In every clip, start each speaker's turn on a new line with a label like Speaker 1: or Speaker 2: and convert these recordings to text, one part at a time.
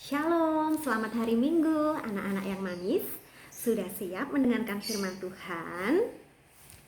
Speaker 1: Shalom, selamat hari Minggu anak-anak yang manis. Sudah siap mendengarkan firman Tuhan?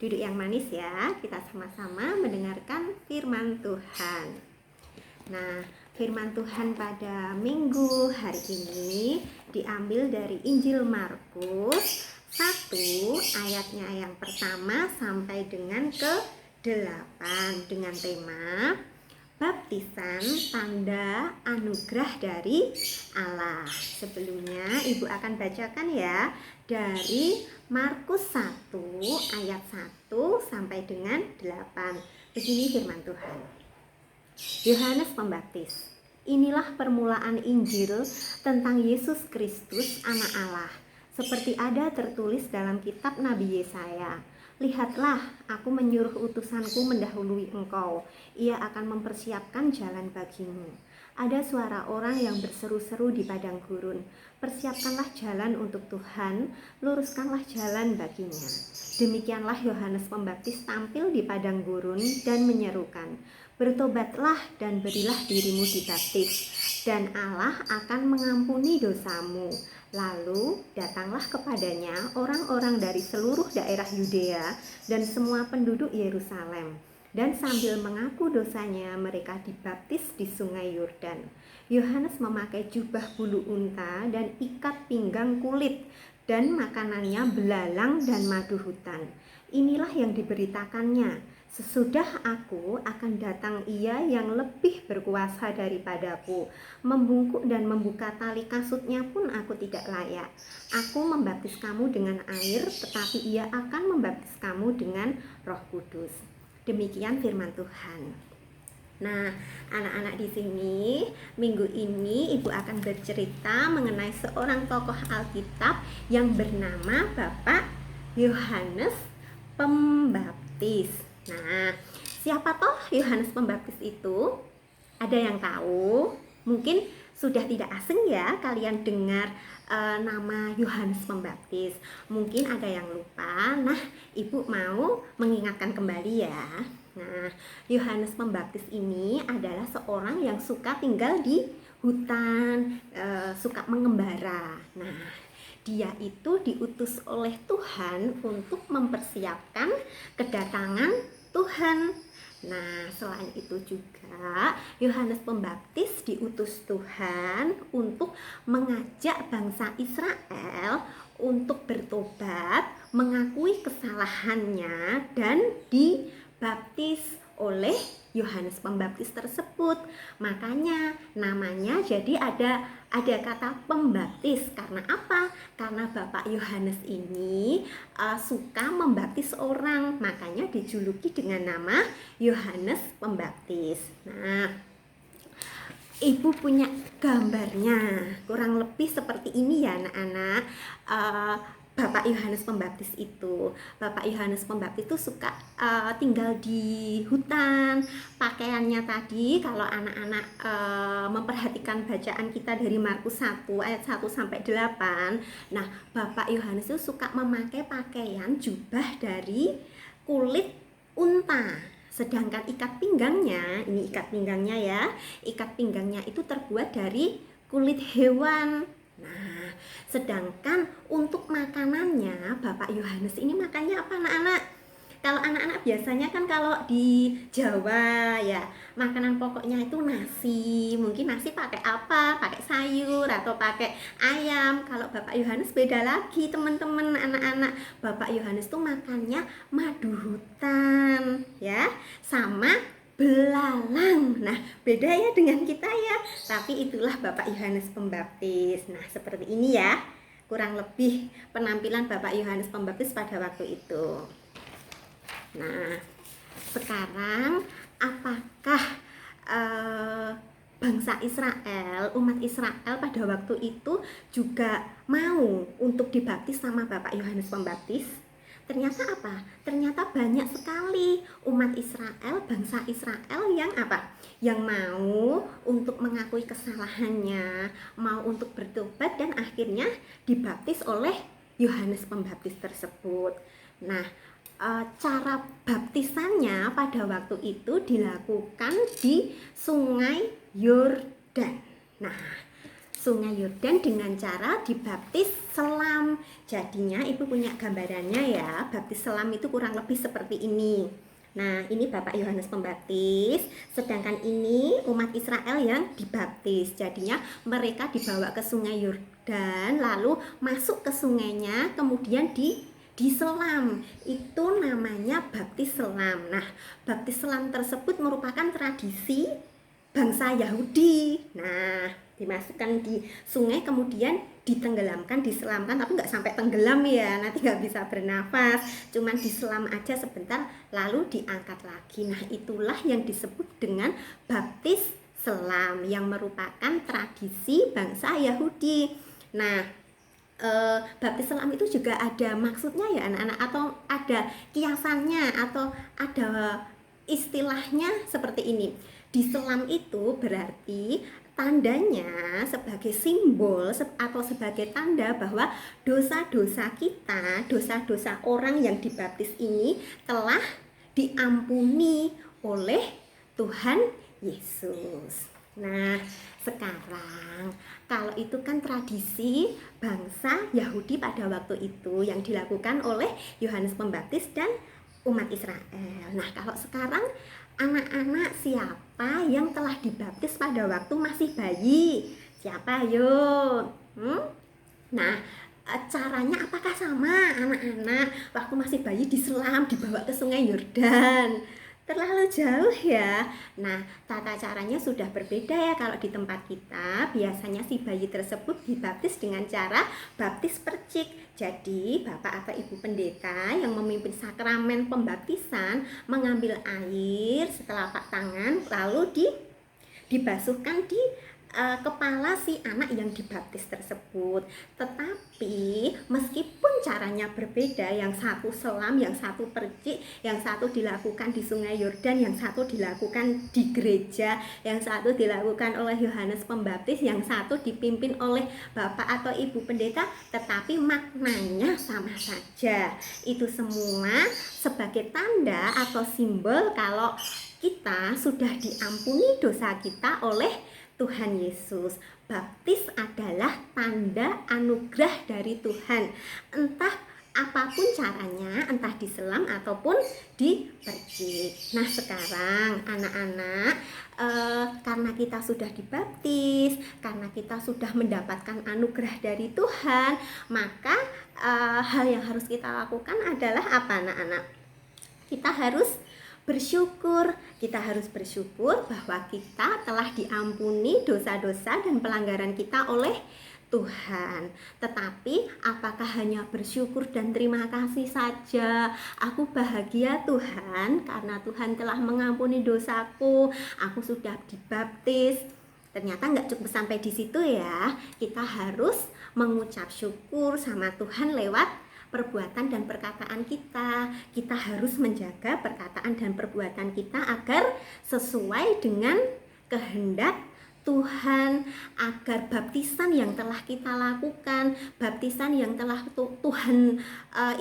Speaker 1: Duduk yang manis ya, kita sama-sama mendengarkan firman Tuhan. Nah, firman Tuhan pada minggu hari ini diambil dari Injil Markus 1 ayatnya yang pertama sampai dengan ke-8 dengan tema baptisan tanda anugerah dari Allah. Sebelumnya Ibu akan bacakan ya dari Markus 1 ayat 1 sampai dengan 8. Begini firman Tuhan. Yohanes Pembaptis. Inilah permulaan Injil tentang Yesus Kristus anak Allah, seperti ada tertulis dalam kitab Nabi Yesaya. Lihatlah, aku menyuruh utusanku mendahului engkau. Ia akan mempersiapkan jalan bagimu. Ada suara orang yang berseru-seru di padang gurun. Persiapkanlah jalan untuk Tuhan, luruskanlah jalan baginya. Demikianlah Yohanes Pembaptis tampil di padang gurun dan menyerukan, bertobatlah dan berilah dirimu dibaptis, dan Allah akan mengampuni dosamu. Lalu datanglah kepadanya orang-orang dari seluruh daerah Yudea dan semua penduduk Yerusalem, dan sambil mengaku dosanya mereka dibaptis di sungai Yordan. Yohanes memakai jubah bulu unta dan ikat pinggang kulit, dan makanannya belalang dan madu hutan. Inilah yang diberitakannya, sesudah aku akan datang ia yang lebih berkuasa daripadaku. Membungkuk dan membuka tali kasutnya pun aku tidak layak. Aku membaptis kamu dengan air, tetapi ia akan membaptis kamu dengan Roh Kudus. Demikian firman Tuhan. Nah, anak-anak di sini, minggu ini Ibu akan bercerita mengenai seorang tokoh Alkitab yang bernama Bapak Yohanes Pembaptis. Nah, siapa toh Yohanes Pembaptis itu? Ada yang tahu? Mungkin sudah tidak asing ya kalian dengar nama Yohanes Pembaptis. Mungkin ada yang lupa. Nah, Ibu mau mengingatkan kembali ya. Nah, Yohanes Pembaptis ini adalah seorang yang suka tinggal di hutan, suka mengembara. Nah, dia itu diutus oleh Tuhan untuk mempersiapkan kedatangan Tuhan. Nah, selain itu juga Yohanes Pembaptis diutus Tuhan untuk mengajak bangsa Israel untuk bertobat, mengakui kesalahannya dan dibaptis oleh Yohanes Pembaptis tersebut. Makanya namanya jadi ada kata pembaptis. Karena apa? Karena Bapak Yohanes ini suka membaptis orang, makanya dijuluki dengan nama Yohanes Pembaptis. Nah, Ibu punya gambarnya kurang lebih seperti ini ya anak-anak. Bapak Yohanes Pembaptis itu suka tinggal di hutan. Pakaiannya tadi kalau anak-anak memperhatikan bacaan kita dari Markus 1 ayat 1 sampai 8. Nah, Bapak Yohanes itu suka memakai pakaian jubah dari kulit unta. Sedangkan ikat pinggangnya, ini ikat pinggangnya ya. Ikat pinggangnya itu terbuat dari kulit hewan. Nah, sedangkan untuk makanannya Bapak Yohanes ini makannya apa anak-anak? Kalau anak-anak biasanya kan kalau di Jawa ya makanan pokoknya itu nasi. Mungkin nasi pakai apa? Pakai sayur atau pakai ayam. Kalau Bapak Yohanes beda lagi teman-teman anak-anak. Bapak Yohanes tuh makannya madu hutan ya, sama belalang. Nah, beda ya dengan kita ya. Tapi itulah Bapak Yohanes Pembaptis. Nah, seperti ini ya kurang lebih penampilan Bapak Yohanes Pembaptis pada waktu itu. Nah, sekarang apakah bangsa Israel, umat Israel pada waktu itu juga mau untuk dibaptis sama Bapak Yohanes Pembaptis? Ternyata apa? Ternyata banyak sekali umat Israel, bangsa Israel yang apa? Yang mau untuk mengakui kesalahannya, mau untuk bertobat dan akhirnya dibaptis oleh Yohanes Pembaptis tersebut. Nah, cara baptisannya pada waktu itu dilakukan di sungai Yordan. Nah, Sungai Yordan dengan cara dibaptis selam. Jadinya Ibu punya gambarannya ya, baptis selam itu kurang lebih seperti ini. Nah, ini Bapak Yohanes Pembaptis, sedangkan ini umat Israel yang dibaptis. Jadinya mereka dibawa ke Sungai Yordan, lalu masuk ke sungainya, kemudian diselam. Itu namanya baptis selam. Nah, baptis selam tersebut merupakan tradisi bangsa Yahudi. Nah, dimasukkan di sungai kemudian ditenggelamkan, diselamkan, tapi nggak sampai tenggelam ya, nanti nggak bisa bernafas, cuman diselam aja sebentar lalu diangkat lagi. Nah, itulah yang disebut dengan baptis selam yang merupakan tradisi bangsa Yahudi. Nah, baptis selam itu juga ada maksudnya ya anak-anak, atau ada kiasannya, atau ada istilahnya seperti ini. Diselam itu berarti tandanya sebagai simbol atau sebagai tanda bahwa dosa-dosa kita, dosa-dosa orang yang dibaptis ini telah diampuni oleh Tuhan Yesus. Nah, sekarang kalau itu kan tradisi bangsa Yahudi pada waktu itu yang dilakukan oleh Yohanes Pembaptis dan umat Israel. Nah, kalau sekarang anak-anak siapa yang telah dibaptis pada waktu masih bayi? Siapa yuk? Nah, caranya apakah sama anak-anak waktu masih bayi diselam, dibawa ke Sungai Yordan? Terlalu jauh ya. Nah, tata caranya sudah berbeda ya. Kalau di tempat kita biasanya si bayi tersebut dibaptis dengan cara baptis percik. Jadi bapak atau ibu pendeta yang memimpin sakramen pembaptisan mengambil air setelapak tangan lalu dibasuhkan di kepala si anak yang dibaptis tersebut. Tetapi meskipun caranya berbeda, yang satu selam, yang satu percik, yang satu dilakukan di Sungai Yordan, yang satu dilakukan di gereja, yang satu dilakukan oleh Yohanes Pembaptis, yang satu dipimpin oleh bapak atau ibu pendeta, tetapi maknanya sama saja. Itu semua sebagai tanda atau simbol kalau kita sudah diampuni dosa kita oleh Tuhan Yesus. Baptis adalah tanda anugerah dari Tuhan. Entah apapun caranya, entah diselam ataupun dipercik. Nah, sekarang anak-anak, karena kita sudah dibaptis, karena kita sudah mendapatkan anugerah dari Tuhan, maka hal yang harus kita lakukan adalah apa, anak-anak? Kita harus bersyukur. Kita harus bersyukur bahwa kita telah diampuni dosa-dosa dan pelanggaran kita oleh Tuhan. Tetapi apakah hanya bersyukur dan terima kasih saja? Aku bahagia Tuhan karena Tuhan telah mengampuni dosaku, aku sudah dibaptis. Ternyata nggak cukup sampai di situ ya. Kita harus mengucap syukur sama Tuhan lewat perbuatan dan perkataan kita. Kita harus menjaga perkataan dan perbuatan kita agar sesuai dengan kehendak Tuhan, agar baptisan yang telah kita lakukan, baptisan yang telah Tuhan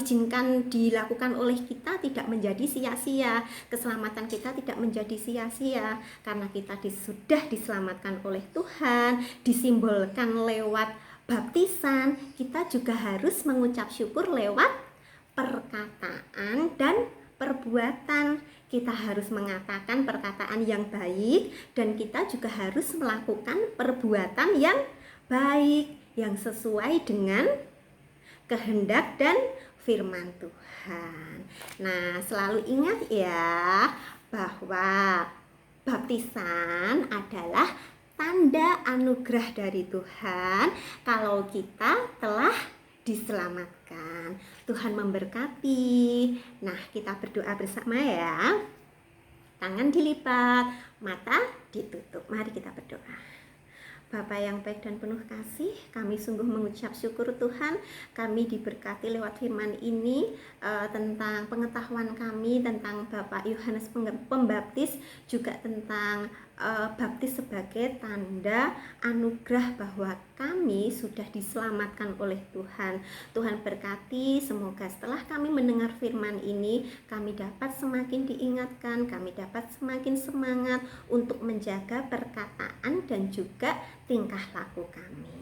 Speaker 1: izinkan dilakukan oleh kita tidak menjadi sia-sia, keselamatan kita tidak menjadi sia-sia, karena kita sudah diselamatkan oleh Tuhan, disimbolkan lewat baptisan. Kita juga harus mengucap syukur lewat perkataan dan perbuatan. Kita harus mengatakan perkataan yang baik dan kita juga harus melakukan perbuatan yang baik yang sesuai dengan kehendak dan firman Tuhan. Nah, selalu ingat ya bahwa baptisan adalah tanda anugerah dari Tuhan kalau kita telah diselamatkan. Tuhan memberkati. Nah, kita berdoa bersama ya. Tangan dilipat, mata ditutup. Mari kita berdoa. Bapa yang baik dan penuh kasih, kami sungguh mengucap syukur Tuhan, kami diberkati lewat firman ini tentang pengetahuan kami tentang Bapak Yohanes Pembaptis, juga tentang baptis sebagai tanda anugerah bahwa kami sudah diselamatkan oleh Tuhan. Tuhan berkati, semoga setelah kami mendengar firman ini, kami dapat semakin diingatkan, kami dapat semakin semangat untuk menjaga perkataan dan juga tingkah laku kami.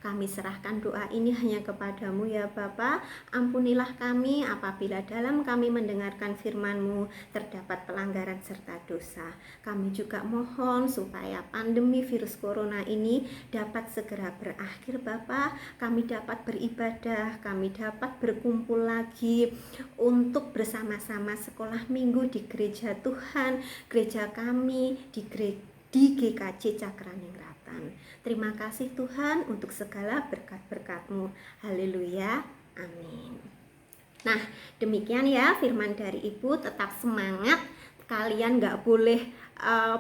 Speaker 1: Kami serahkan doa ini hanya kepadamu ya Bapa. Ampunilah kami apabila dalam kami mendengarkan firman-Mu terdapat pelanggaran serta dosa. Kami juga mohon supaya pandemi virus corona ini dapat segera berakhir Bapa. Kami dapat beribadah, kami dapat berkumpul lagi untuk bersama-sama sekolah minggu di gereja Tuhan, gereja kami, di GKJ Cakraningrat. Terima kasih Tuhan untuk segala berkat-berkat-Mu. Haleluya. Amin. Nah, demikian ya firman dari Ibu. Tetap semangat. Kalian gak boleh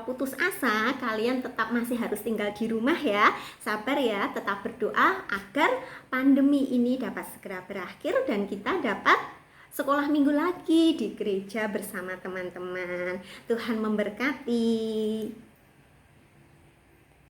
Speaker 1: putus asa. Kalian tetap masih harus tinggal di rumah ya. Sabar ya, tetap berdoa agar pandemi ini dapat segera berakhir dan kita dapat sekolah minggu lagi di gereja bersama teman-teman. Tuhan memberkati.